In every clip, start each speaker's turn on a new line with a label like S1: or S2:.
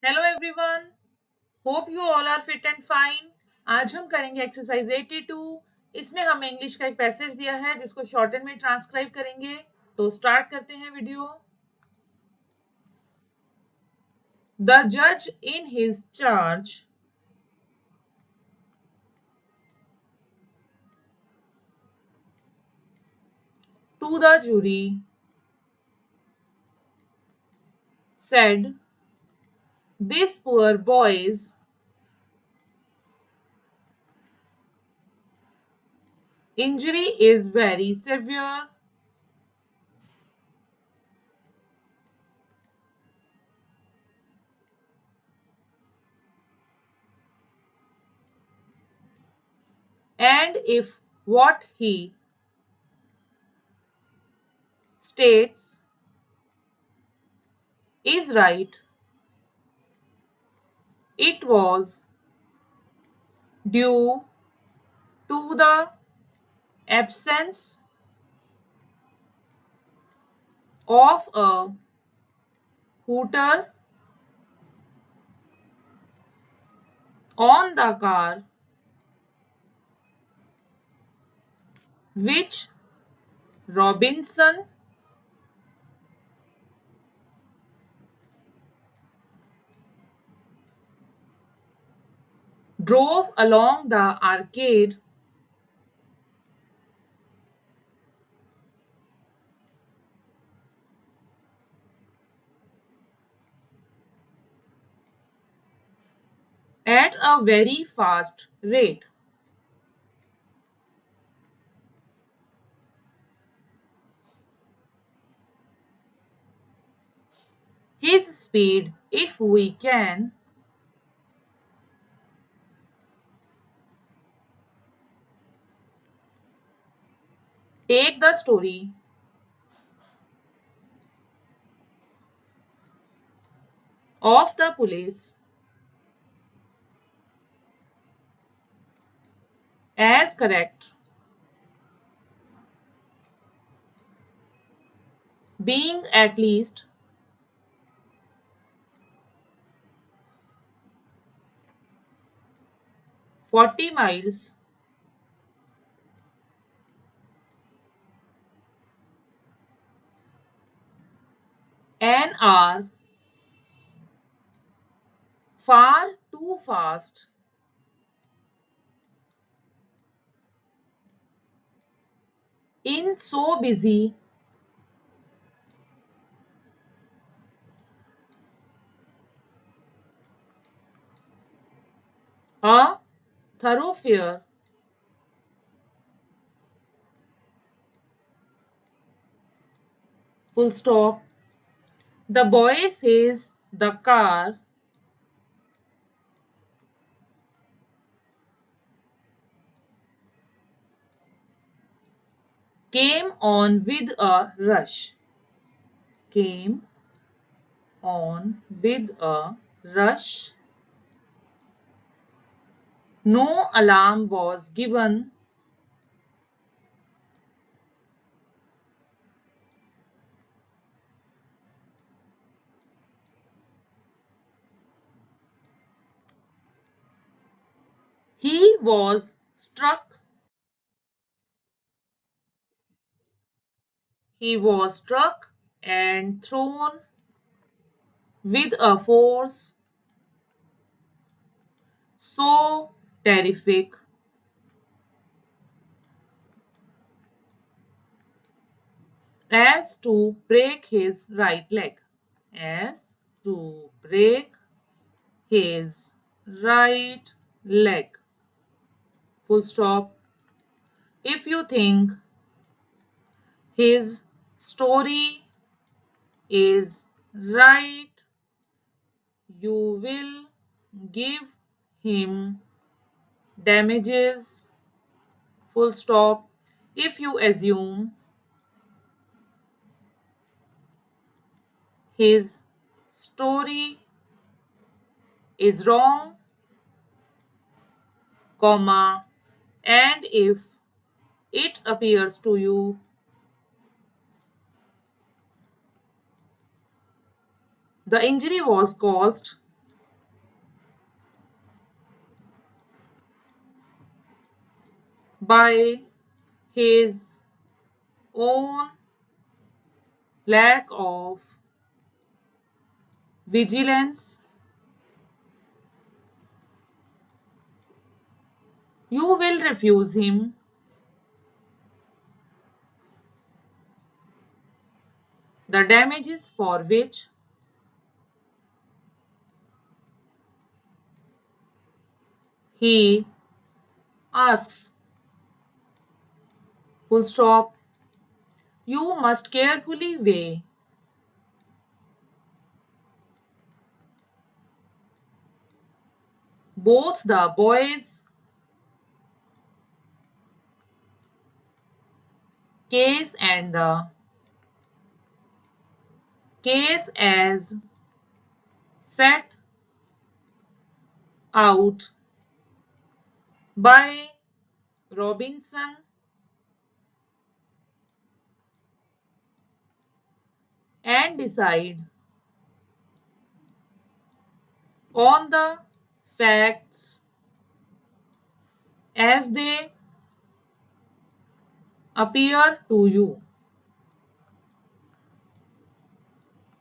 S1: Hello everyone, hope you all are fit and fine. आज हम करेंगे एक्सरसाइज 82। इसमें हमें इंग्लिश का एक पैसेज दिया है जिसको शॉर्टहैंड में ट्रांसक्राइब करेंगे। तो स्टार्ट करते हैं वीडियो। द जज in his charge to the jury said, this poor boy's injury is very severe. And if what he states is right, it was due to the absence of a hooter on the car which Robinson drove along the arcade at a very fast rate. His speed, if we can take the story of the police as correct, being at least 40 miles an hour, far too fast in so busy a thoroughfare. Full stop. The boy says the car came on with a rush. Came on with a rush. No alarm was given. He was struck. He was struck and thrown with a force so terrific as to break his right leg. As to break his right leg. Full stop. If you think his story is right, you will give him damages. Full stop. If you assume his story is wrong, comma, and if it appears to you the injury was caused by his own lack of vigilance, you will refuse him the damages for which he asks. Full stop. You must carefully weigh both the boy's case and the case as set out by Robinson and decide on the facts as they appear to you.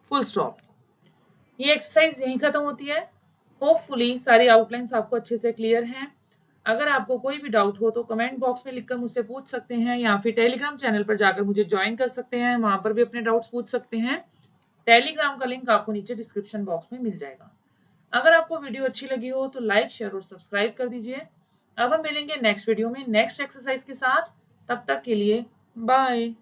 S1: Full stop. ये exercise यहीं खत्म होती है। Hopefully सारी outlines आपको अच्छे से clear हैं। अगर आपको कोई भी डाउट हो तो कमेंट बॉक्स में लिखकर मुझसे पूछ सकते हैं या फिर टेलीग्राम चैनल पर जाकर मुझे ज्वाइन कर सकते हैं, वहां पर भी अपने डाउट्स पूछ सकते हैं। टेलीग्राम का लिंक आपको नीचे डिस्क्रिप्शन बॉक्स में मिल जाएगा। अगर आपको वीडियो अच्छी लगी हो तो लाइक, शेयर और सब्सक्राइब कर दीजिए। अब हम मिलेंगे नेक्स्ट वीडियो में नेक्स्ट एक्सरसाइज के साथ। तब तक के लिए बाय।